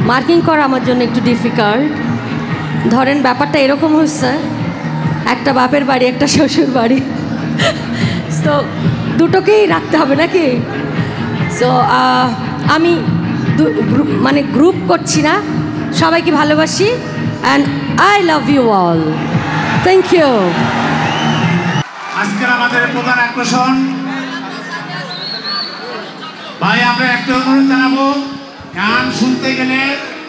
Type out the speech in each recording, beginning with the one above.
Marking করা আমার জন্য একটু ডিফিকাল্ট। ধরেন ব্যাপারটা এরকম হচ্ছে, একটা বাপের বাড়ি একটা শ্বশুর বাড়ি, তো দুটোকেই রাখতে হবে নাকি। সো আমি মানে গ্রুপ করছি না, সবাইকে ভালোবাসি and I love you all. Thank you. আজকের আমাদের প্রধান আকর্ষণ ভাই, আমরা একটা অনুরোধ জানাবো, গান শুনতে গেলে,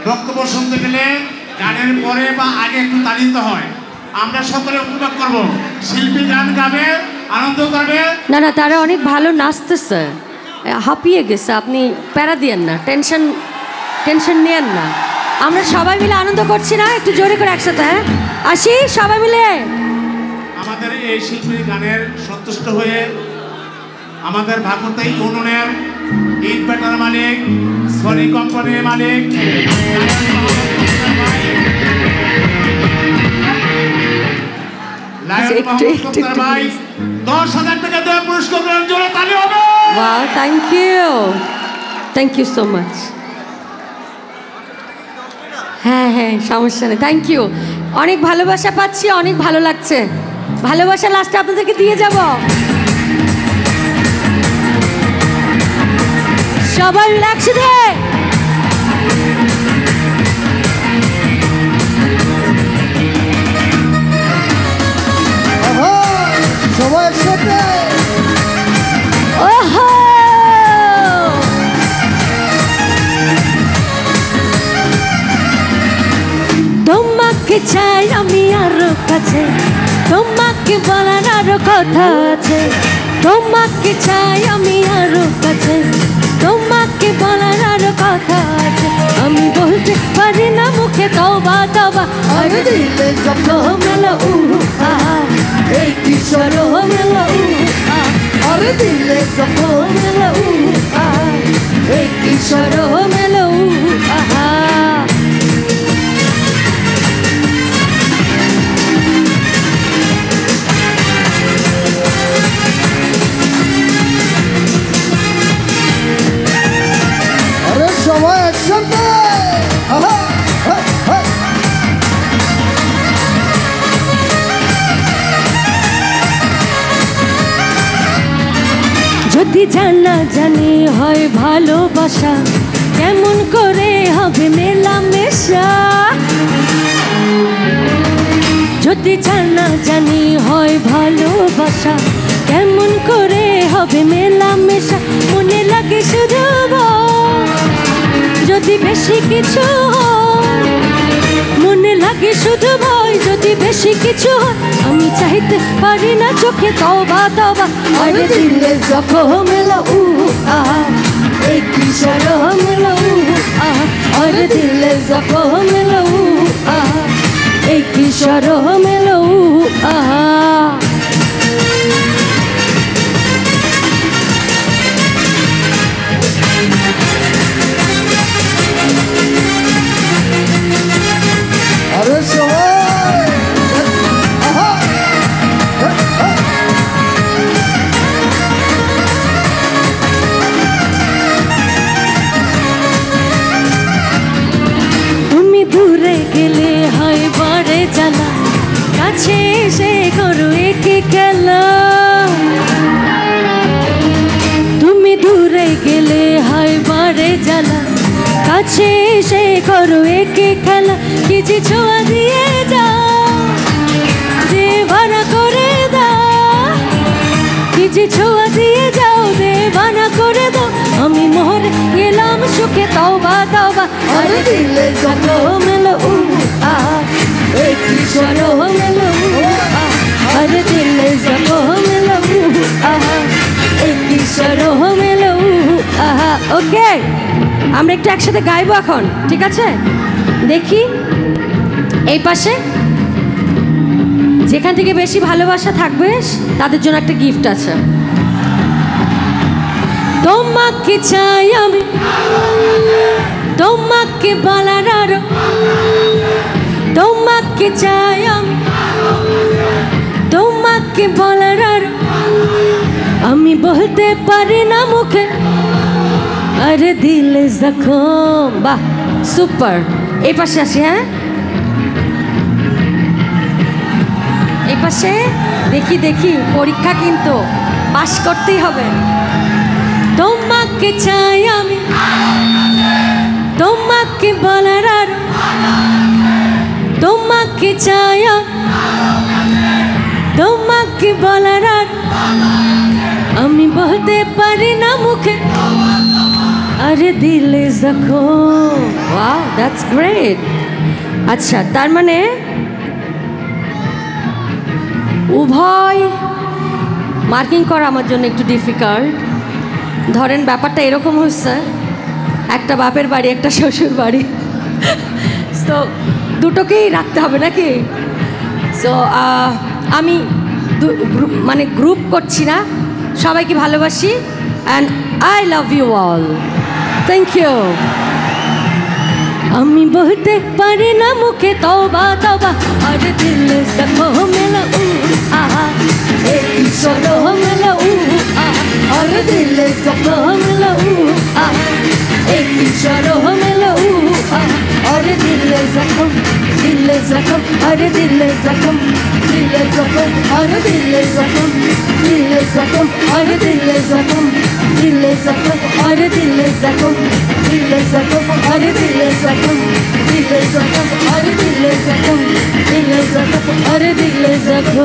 বক্তব্য শুনতে গেলে গানের পরে বা আগে একটু তালি দিতে হয়। আমরা সকলে উপভোগ করব, শিল্পী গান গাবে, আনন্দ করবে। না না, তারা অনেক ভালো নাচতেছে, হাঁপিয়ে গেছে, আপনি প্যারা দিয়েন না, টেনশন নেন না। আমরা সবাই মিলে আনন্দ করছি না, একটু জোরে করে একসাথে। হ্যাঁ, আসি সবাই মিলে। আমাদের এই শিল্পী গানের সন্তুষ্ট হয়ে আমাদের ভাগবতী ইউনিয়নের ইনভার্টার মালিক, সনি কোম্পানির মালিক, ভাই 10,000 টাকা দেওয়া পুরস্কার গ্রহণ জোরে তালি হবে। Wow, thank you so much. হ্যাঁ হ্যাঁ, সমস্যা নেই, থ্যাংক ইউ। অনেক ভালোবাসা পাচ্ছি, অনেক ভালো লাগছে। ভালোবাসা লাস্টে আপনাদেরকে দিয়ে যাব। সবাই মিলে একসাথে। সবাই একসাথে। ওহো, তোমাকে চাই আমি আরো কাছে, তোমাকে বলার আরো কথা আছে। তোমাকে চাই আমি আরো কাছে, তোমাকে বলার আরো কথা আছে। আমি বলতে পারি না মুখে, তওবা তওবা, আর দিলে যখন মেলো আহা, এই কিশোর মেলো আহা, আর দিলে যখন মেলো আহা, এই কিশোর মেলো আহা। সবাই একসাথে। যদি জানা জানি হয় ভালোবাসা, কেমন করে হবে মেলামেশা। যদি জানা জানি হয় ভালোবাসা, কেমন করে হবে মেলামেশা। মনে লাগে শুধু ভয়, যদি বেশি কিছু হয়, মনে লাগে শুধু ভয়, যদি বেশি কিছু হয়। আমি চাইতে পারি না চোখে, তওবা তওবা, আর দিলে যখন মেলো আহা, এই কিশোর মেলো আহা, আর দিলে যখন মেলো আহা, এই কিশোর মেলো আহা। আরে সবাই তুমি দূরে গেলে হয় বারে জানা, কাছে এসে করো একে খেলা। তুমি দূরে গেলে হয় বারে জানা, কাছে এসে করো একে খেলা। কি যে ছোঁয়া দিয়ে যাও, দে ভাড়া করে দাও, কি যে ছোঁয়া দিয়ে যাও, দে ভাড়া করে দাও। আমি মোহর গেলাম সুখে, তওবা তওবা, আর দিলে যত মেলো আহা, এই কিশোর মেলো আহা, আর দিলে যত মেলো আহা, এই কিশোর মেলো আহা। ওকে, আমরা একটু একসাথে গাইবো এখন, ঠিক আছে? দেখি এই পাশে যেখান থেকে বেশি ভালোবাসা থাকবে তাদের জন্য একটা গিফট আছে। তোমাকে চাই আমি, তোমাকে বলার আরো, তোমাকে চাই আমি, তোমাকে বলার আরো। আমি বলতে পারি না মুখে, আরে দিলে জখম। বাহ, সুপার। এই পাশে আসি, হ্যাঁ এই পাশে দেখি দেখি, পরীক্ষা কিন্তু পাস করতেই হবে। তোমাকে চাই আমি, তোমাকে বলার আর, তোমাকে চাই তোমাকে বলার আর, আমি বলতে পারি না মুখে, আরে দিলে জখম। Wow, that's great. আচ্ছা, তার মানে উভয় মার্কিং করা আমার জন্য একটু ডিফিকাল্ট। ধরেন ব্যাপারটা এরকম হচ্ছে, একটা বাপের বাড়ি একটা শ্বশুর বাড়ি, তো দুটোকেই রাখতে হবে নাকি? সো আমি মানে গ্রুপ করছি না, সবাইকে ভালোবাসি and I love you all. Thank you. আমি বলতে পারি না মুখে তওবা তওবা, আর দিলে জখম মেলা আহা, এক সরহ মেলা আহা, আর দিলে জখম মেলা আহা, এক সরহ মেলা আহা, আর দিলে জখম, দিলে জখম, আর দিলে জখম, দিলে জখম, আর দিলে জখম, দিলে জখম, আর দিলে জখম, দিলে জখম, আর দিলে জখম, দিলে জখম, আর দিলে জখম, দিলে জখম, আর দিলে জখম, দিলে জখম, আর দিলে জখম।